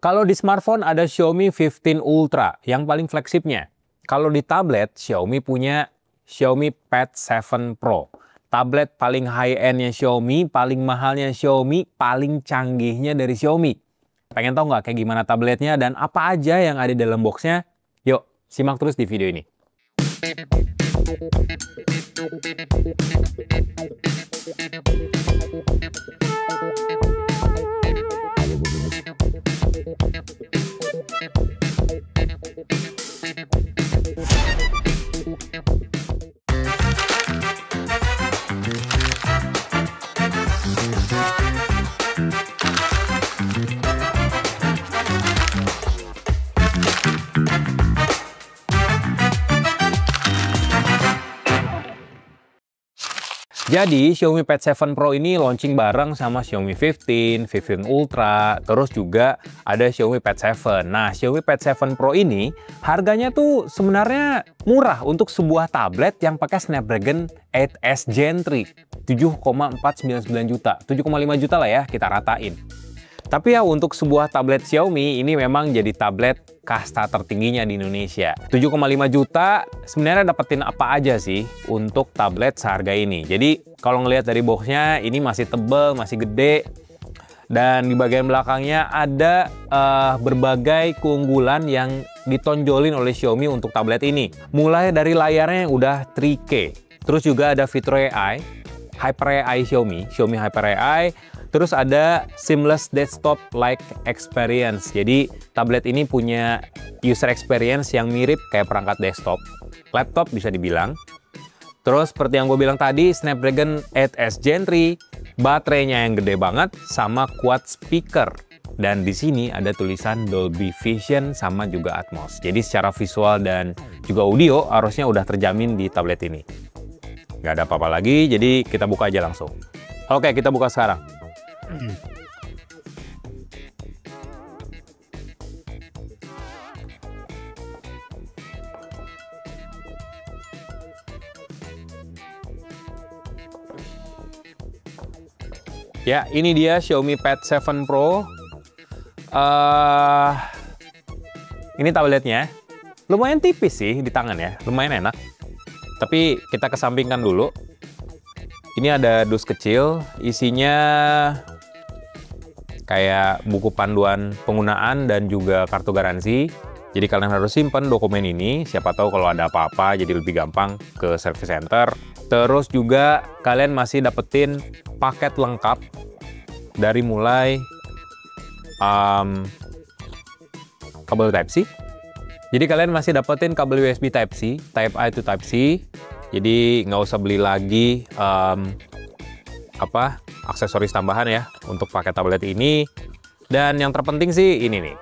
Kalau di smartphone ada Xiaomi 15 Ultra yang paling fleksibnya. Kalau di tablet, Xiaomi punya Xiaomi Pad 7 Pro. Tablet paling high-end-nya Xiaomi, paling mahalnya Xiaomi, paling canggihnya dari Xiaomi. Pengen tahu nggak kayak gimana tabletnya dan apa aja yang ada di dalam boxnya? Yuk, simak terus di video ini. Jadi Xiaomi Pad 7 Pro ini launching bareng sama Xiaomi 15, 15 Ultra, terus juga ada Xiaomi Pad 7. Nah, Xiaomi Pad 7 Pro ini harganya tuh sebenarnya murah untuk sebuah tablet yang pakai Snapdragon 8S Gen 3. 7,499 juta, 7,5 juta lah ya kita ratain. Tapi ya untuk sebuah tablet Xiaomi ini memang jadi tablet kasta tertingginya di Indonesia. 7,5 juta sebenarnya dapetin apa aja sih untuk tablet seharga ini. Jadi kalau ngelihat dari boxnya ini masih tebal, masih gede. Dan di bagian belakangnya ada berbagai keunggulan yang ditonjolin oleh Xiaomi untuk tablet ini. Mulai dari layarnya yang udah 3K. Terus juga ada fitur AI, Hyper AI Xiaomi Hyper AI. Terus ada seamless desktop-like experience. Jadi tablet ini punya user experience yang mirip kayak perangkat desktop. Laptop bisa dibilang. Terus seperti yang gue bilang tadi, Snapdragon 8S Gen 3, baterainya yang gede banget, sama quad speaker. Dan di sini ada tulisan Dolby Vision sama juga Atmos. Jadi secara visual dan juga audio harusnya udah terjamin di tablet ini. Nggak ada apa-apa lagi, jadi kita buka aja langsung. Oke, kita buka sekarang. Ya, ini dia Xiaomi Pad 7 Pro. Ini tabletnya. Lumayan tipis sih di tangan ya, lumayan enak. Tapi kita kesampingkan dulu. Ini ada dus kecil, isinya kayak buku panduan penggunaan dan juga kartu garansi. Jadi kalian harus simpan dokumen ini, siapa tahu kalau ada apa-apa jadi lebih gampang ke service center. Terus juga kalian masih dapetin paket lengkap dari mulai kabel Type-C. Jadi kalian masih dapetin kabel USB Type-C, Type A to Type-C. Jadi nggak usah beli lagi aksesoris tambahan ya untuk pakai tablet ini. Dan yang terpenting sih ini nih,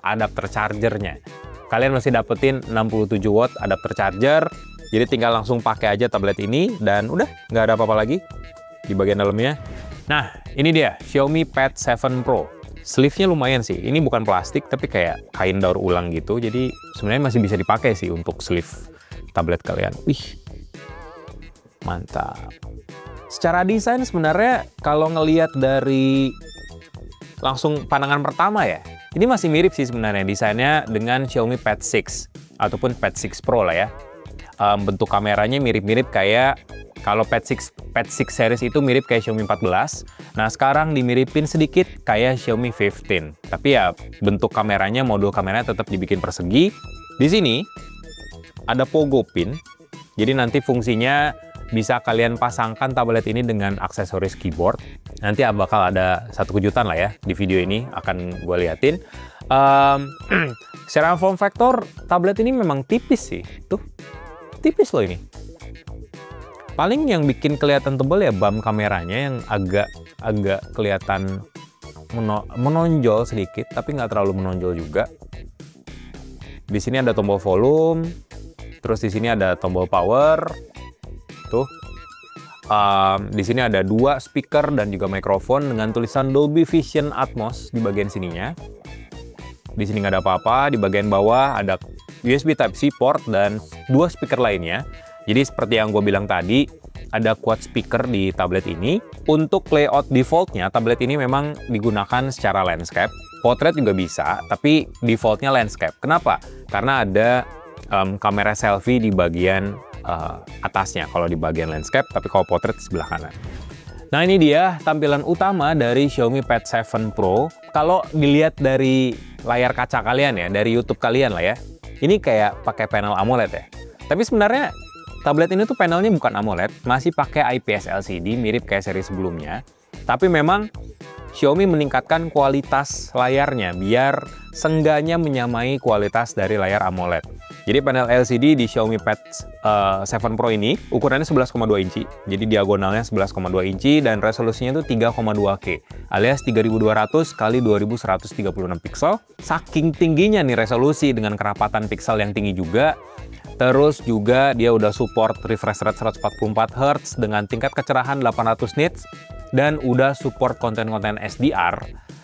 adapter chargernya. Kalian masih dapetin 67 watt adapter charger. Jadi tinggal langsung pakai aja tablet ini dan udah nggak ada apa-apa lagi di bagian dalamnya. Nah, ini dia Xiaomi Pad 7 Pro. Sleeve-nya lumayan sih. Ini bukan plastik tapi kayak kain daur ulang gitu. Jadi sebenarnya masih bisa dipakai sih untuk sleeve tablet kalian. Wih, mantap. Secara desain sebenarnya kalau ngelihat dari langsung pandangan pertama ya, ini masih mirip sih sebenarnya desainnya dengan Xiaomi Pad 6 ataupun Pad 6 Pro lah ya. Bentuk kameranya mirip-mirip kayak kalau Pad 6 series itu mirip kayak Xiaomi 14. Nah sekarang dimiripin sedikit kayak Xiaomi 15. Tapi ya bentuk kameranya, modul kameranya tetap dibikin persegi. Di sini ada pogo pin. Jadi nanti fungsinya bisa kalian pasangkan tablet ini dengan aksesoris keyboard. Nanti bakal ada satu kejutan lah ya di video ini akan gue liatin. Secara form factor tablet ini memang tipis sih. Tuh, tipis loh ini. Paling yang bikin kelihatan tebal ya bump kameranya yang agak kelihatan menonjol sedikit, tapi nggak terlalu menonjol juga. Di sini ada tombol volume, terus di sini ada tombol power. Tuh, di sini ada 2 speaker dan juga mikrofon dengan tulisan Dolby Vision Atmos di bagian sininya. Di sini nggak ada apa-apa. Di bagian bawah ada USB Type-C port dan 2 speaker lainnya. Jadi seperti yang gue bilang tadi, ada quad speaker di tablet ini. Untuk layout defaultnya, tablet ini memang digunakan secara landscape. Portrait juga bisa, tapi defaultnya landscape. Kenapa? Karena ada kamera selfie di bagian atasnya, kalau di bagian landscape, tapi kalau portrait di sebelah kanan. Nah, ini dia tampilan utama dari Xiaomi Pad 7 Pro. Kalau dilihat dari layar kaca kalian ya, dari YouTube kalian lah ya, ini kayak pakai panel AMOLED ya. Tapi sebenarnya tablet ini tuh panelnya bukan AMOLED, masih pakai IPS LCD, mirip kayak seri sebelumnya. Tapi memang Xiaomi meningkatkan kualitas layarnya biar seenggaknya menyamai kualitas dari layar AMOLED. Jadi panel LCD di Xiaomi Pad 7 Pro ini ukurannya 11,2 inci. Jadi diagonalnya 11,2 inci dan resolusinya itu 3,2K alias 3200 x 2136 pixel. Saking tingginya nih resolusi dengan kerapatan pixel yang tinggi juga. Terus juga dia udah support refresh rate 144 Hz dengan tingkat kecerahan 800 nits dan udah support konten-konten SDR.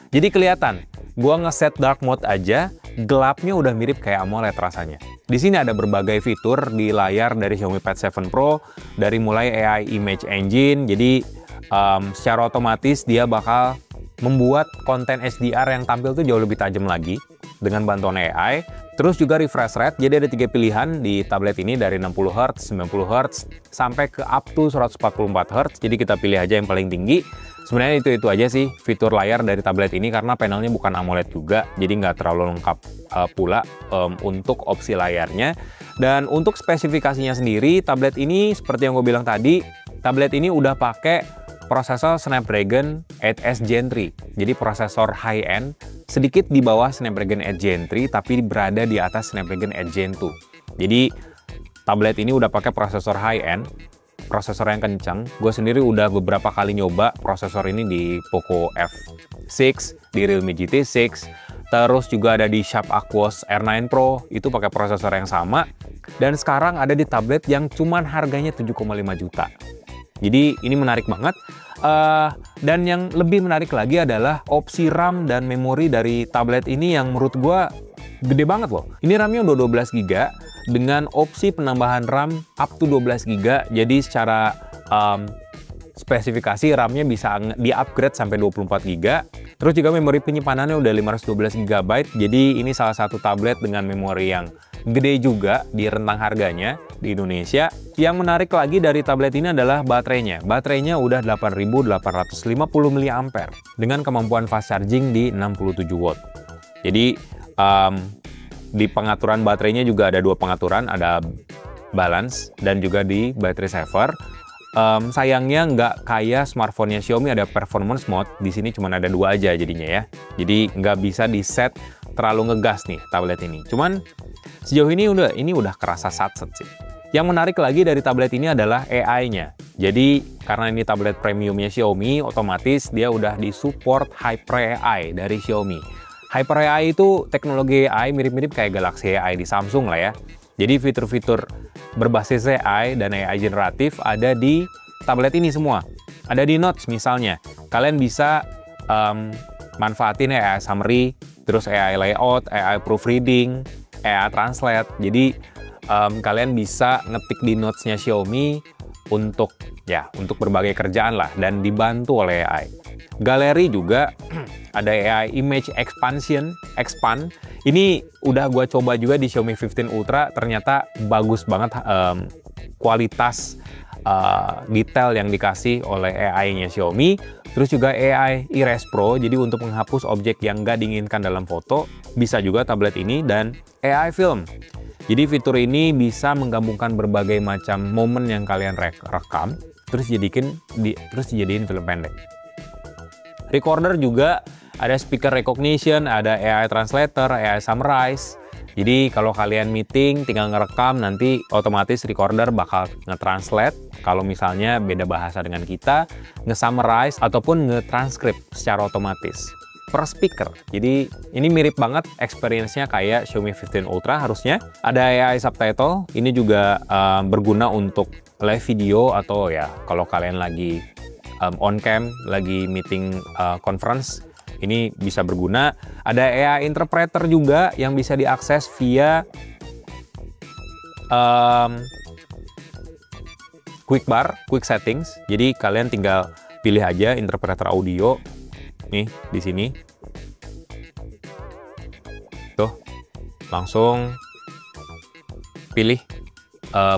Jadi kelihatan, gua ngeset dark mode aja, gelapnya udah mirip kayak AMOLED rasanya. Di sini ada berbagai fitur di layar dari Xiaomi Pad 7 Pro, dari mulai AI Image Engine, jadi secara otomatis dia bakal membuat konten SDR yang tampil tuh jauh lebih tajam lagi dengan bantuan AI. Terus juga refresh rate, jadi ada 3 pilihan di tablet ini dari 60 Hz, 90 Hz, sampai ke up to 144 Hz. Jadi kita pilih aja yang paling tinggi. Sebenarnya itu aja sih fitur layar dari tablet ini karena panelnya bukan AMOLED juga, jadi nggak terlalu lengkap pula untuk opsi layarnya. Dan untuk spesifikasinya sendiri, tablet ini seperti yang gue bilang tadi, tablet ini udah pakai prosesor Snapdragon 8S Gen 3. Jadi prosesor high-end, sedikit di bawah Snapdragon 8 Gen 3, tapi berada di atas Snapdragon 8 Gen 2. Jadi tablet ini udah pakai prosesor high-end, prosesor yang kencang. Gue sendiri udah beberapa kali nyoba prosesor ini di Poco F6, di Realme GT6, terus juga ada di Sharp Aquos R9 Pro, itu pakai prosesor yang sama. Dan sekarang ada di tablet yang cuman harganya 7,5 juta. Jadi ini menarik banget. Dan yang lebih menarik lagi adalah opsi RAM dan memori dari tablet ini yang menurut gue gede banget loh. Ini RAM-nya udah 12 GB dengan opsi penambahan RAM up to 12 GB. Jadi secara spesifikasi RAM-nya bisa di-upgrade sampai 24 GB. Terus juga memori penyimpanannya udah 512 GB. Jadi ini salah satu tablet dengan memori yang gede juga di rentang harganya di Indonesia. Yang menarik lagi dari tablet ini adalah baterainya. Baterainya udah 8850 mAh dengan kemampuan fast charging di 67 watt. Jadi di pengaturan baterainya juga ada 2 pengaturan, ada balance dan juga di battery saver. Sayangnya nggak kayak smartphone-nya Xiaomi ada performance mode, di sini cuma ada 2 aja jadinya ya. Jadi nggak bisa di set terlalu ngegas nih tablet ini. Cuman sejauh ini udah kerasa satset sih. Yang menarik lagi dari tablet ini adalah AI-nya. Jadi karena ini tablet premiumnya Xiaomi, otomatis dia udah disupport Hyper AI dari Xiaomi. Hyper AI itu teknologi AI mirip-mirip kayak Galaxy AI di Samsung lah ya. Jadi fitur-fitur berbasis AI dan AI generatif ada di tablet ini semua. Ada di Notes misalnya. Kalian bisa manfaatin AI Summary, terus AI Layout, AI Proofreading, AI Translate. Jadi kalian bisa ngetik di Notes-nya Xiaomi untuk berbagai kerjaan lah dan dibantu oleh AI. Galeri juga ada AI Image Expand. Ini udah gue coba juga di Xiaomi 15 Ultra, ternyata bagus banget kualitas detail yang dikasih oleh AI-nya Xiaomi. Terus juga AI Erase Pro, jadi untuk menghapus objek yang nggak diinginkan dalam foto, bisa juga tablet ini. Dan AI Film. Jadi fitur ini bisa menggabungkan berbagai macam momen yang kalian rekam, terus dijadiin film pendek. Recorder juga ada speaker recognition, ada AI translator, AI summarize. Jadi kalau kalian meeting tinggal ngerekam, nanti otomatis recorder bakal nge-translate kalau misalnya beda bahasa dengan kita, nge-summarize ataupun nge-transcript secara otomatis per speaker. Jadi ini mirip banget experience-nya kayak Xiaomi 15 Ultra harusnya. Ada AI subtitle, ini juga berguna untuk live video atau ya kalau kalian lagi on cam, lagi meeting conference, ini bisa berguna. Ada AI interpreter juga yang bisa diakses via quick bar, quick settings. Jadi kalian tinggal pilih aja interpreter audio nih di sini. Tuh, langsung pilih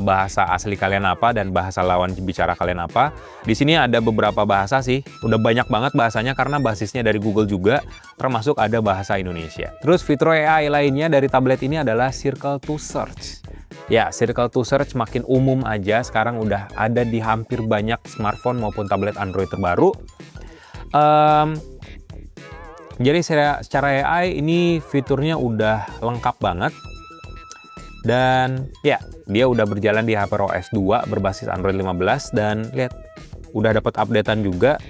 bahasa asli kalian apa dan bahasa lawan bicara kalian apa. Di sini ada beberapa bahasa sih, udah banyak banget bahasanya karena basisnya dari Google juga, termasuk ada bahasa Indonesia. Terus fitur AI lainnya dari tablet ini adalah Circle to Search. Ya, Circle to Search makin umum aja, sekarang udah ada di hampir banyak smartphone maupun tablet Android terbaru. Jadi secara AI ini fiturnya udah lengkap banget. Dan ya, dia udah berjalan di HyperOS 2 berbasis Android 15 dan lihat udah dapat updatean juga.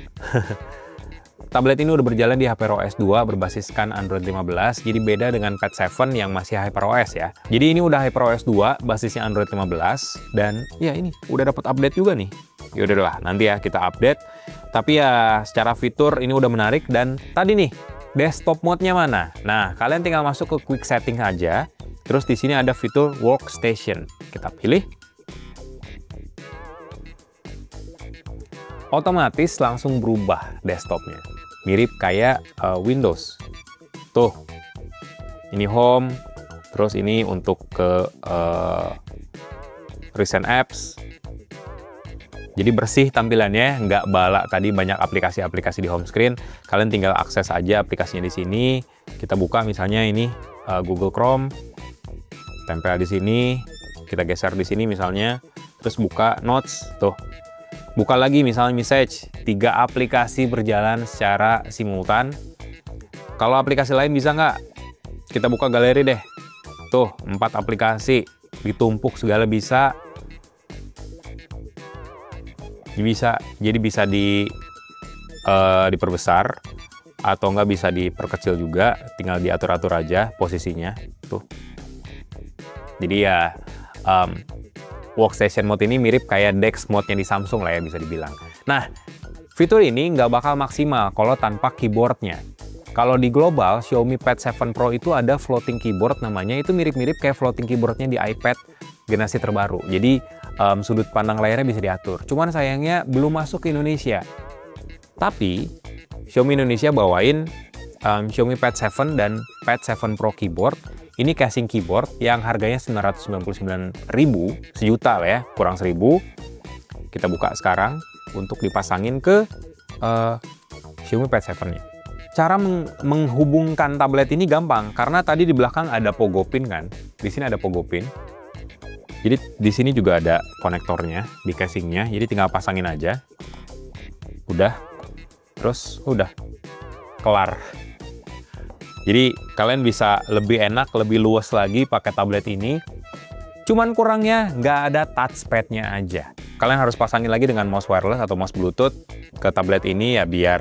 Tablet ini udah berjalan di HyperOS 2 berbasiskan Android 15, jadi beda dengan Pad 7 yang masih HyperOS ya. Jadi ini udah HyperOS 2 basisnya Android 15 dan ya ini udah dapat update juga nih. Yaudahlah, nanti ya kita update. Tapi ya secara fitur ini udah menarik dan tadi nih desktop mode-nya mana? Nah, kalian tinggal masuk ke quick setting aja. Terus di sini ada fitur workstation. Kita pilih. Otomatis langsung berubah desktopnya. Mirip kayak Windows. Tuh. Ini home. Terus ini untuk ke recent apps. Jadi bersih tampilannya, nggak balak tadi banyak aplikasi-aplikasi di home screen. Kalian tinggal akses aja aplikasinya di sini. Kita buka misalnya ini Google Chrome. Tempel di sini, kita geser di sini misalnya, terus buka Notes, tuh. Buka lagi misalnya Message, 3 aplikasi berjalan secara simultan. Kalau aplikasi lain bisa nggak? Kita buka galeri deh. Tuh, 4 aplikasi, ditumpuk segala bisa. Jadi bisa diperbesar, atau nggak bisa diperkecil juga, tinggal diatur-atur aja posisinya, tuh. Jadi ya workstation mode ini mirip kayak Dex mode-nya di Samsung lah ya bisa dibilang. Nah, fitur ini nggak bakal maksimal kalau tanpa keyboardnya. Kalau di global, Xiaomi Pad 7 Pro itu ada floating keyboard namanya, itu mirip-mirip kayak floating keyboardnya di iPad generasi terbaru. Jadi sudut pandang layarnya bisa diatur. Cuman sayangnya belum masuk ke Indonesia. Tapi Xiaomi Indonesia bawain Xiaomi Pad 7 dan Pad 7 Pro keyboard. Ini casing keyboard yang harganya 999.000, sejuta lah ya, kurang 1.000. Kita buka sekarang untuk dipasangin ke Xiaomi Pad 7-nya. Cara menghubungkan tablet ini gampang, karena tadi di belakang ada pogo pin kan. Di sini ada pogo pin. Jadi di sini juga ada konektornya di casingnya, jadi tinggal pasangin aja. Udah, terus udah, kelar. Jadi kalian bisa lebih enak, lebih luas lagi pakai tablet ini. Cuman kurangnya nggak ada touchpad-nya aja. Kalian harus pasangin lagi dengan mouse wireless atau mouse Bluetooth ke tablet ini ya biar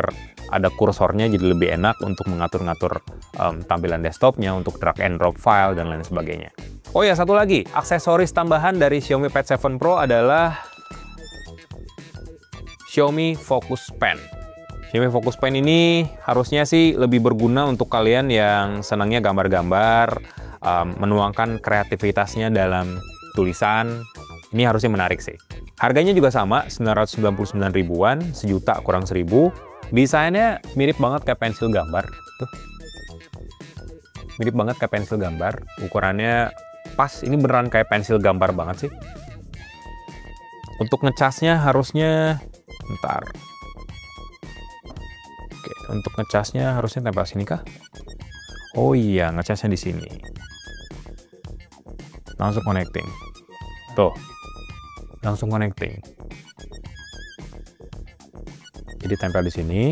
ada kursornya jadi lebih enak untuk mengatur-ngatur tampilan desktopnya, untuk drag and drop file dan lain sebagainya. Oh ya, satu lagi, aksesoris tambahan dari Xiaomi Pad 7 Pro adalah Xiaomi Focus Pen. Xiaomi Focus Pen ini harusnya sih lebih berguna untuk kalian yang senangnya gambar-gambar, menuangkan kreativitasnya dalam tulisan. Ini harusnya menarik sih. Harganya juga sama, 999 ribuan, sejuta kurang 1.000. Desainnya mirip banget kayak pensil gambar. Tuh. Mirip banget kayak pensil gambar. Ukurannya pas, ini beneran kayak pensil gambar banget sih. Untuk ngecasnya harusnya, bentar. Oke, untuk ngecasnya harusnya tempel sini kah? Oh iya, ngecasnya di sini. Langsung connecting. Tuh. Langsung connecting. Jadi tempel di sini.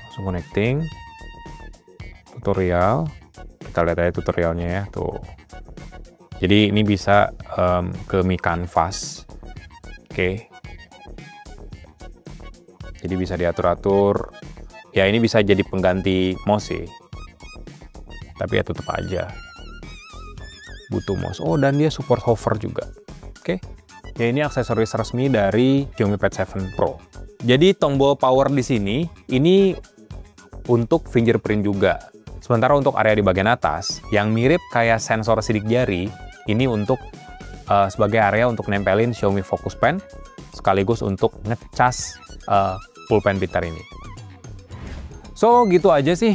Langsung connecting. Tutorial. Kita lihat aja tutorialnya ya, tuh. Jadi ini bisa ke Mi Canvas. Oke. Jadi bisa diatur-atur. Ya ini bisa jadi pengganti mouse sih. Tapi ya tetap aja butuh mouse. Oh, dan dia support hover juga. Oke. Ya ini aksesoris resmi dari Xiaomi Pad 7 Pro. Jadi tombol power di sini ini untuk fingerprint juga. Sementara untuk area di bagian atas yang mirip kayak sensor sidik jari, ini untuk sebagai area untuk nempelin Xiaomi Focus Pen sekaligus untuk ngecas pulpen pintar ini. So, gitu aja sih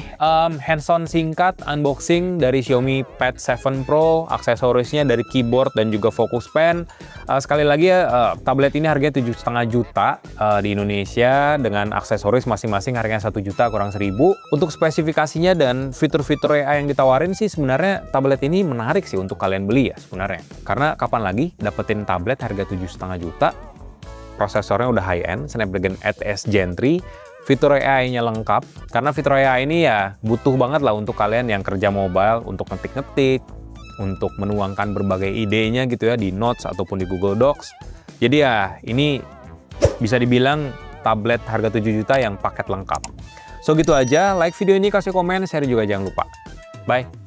hands-on singkat unboxing dari Xiaomi Pad 7 Pro, aksesorisnya dari keyboard dan juga Focus Pen. Sekali lagi ya, tablet ini harganya 7,5 juta di Indonesia dengan aksesoris masing-masing harganya 1 juta kurang 1.000. Untuk spesifikasinya dan fitur-fitur AI yang ditawarin sih sebenarnya tablet ini menarik sih untuk kalian beli ya sebenarnya. Karena kapan lagi dapetin tablet harga 7,5 juta, prosesornya udah high-end, Snapdragon 8S Gen 3, fitur AI-nya lengkap, karena fitur AI ini ya butuh banget lah untuk kalian yang kerja mobile, untuk ngetik-ngetik, untuk menuangkan berbagai idenya gitu ya di Notes ataupun di Google Docs. Jadi ya ini bisa dibilang tablet harga 7 juta yang paket lengkap. So gitu aja, like video ini, kasih komen, share juga jangan lupa. Bye!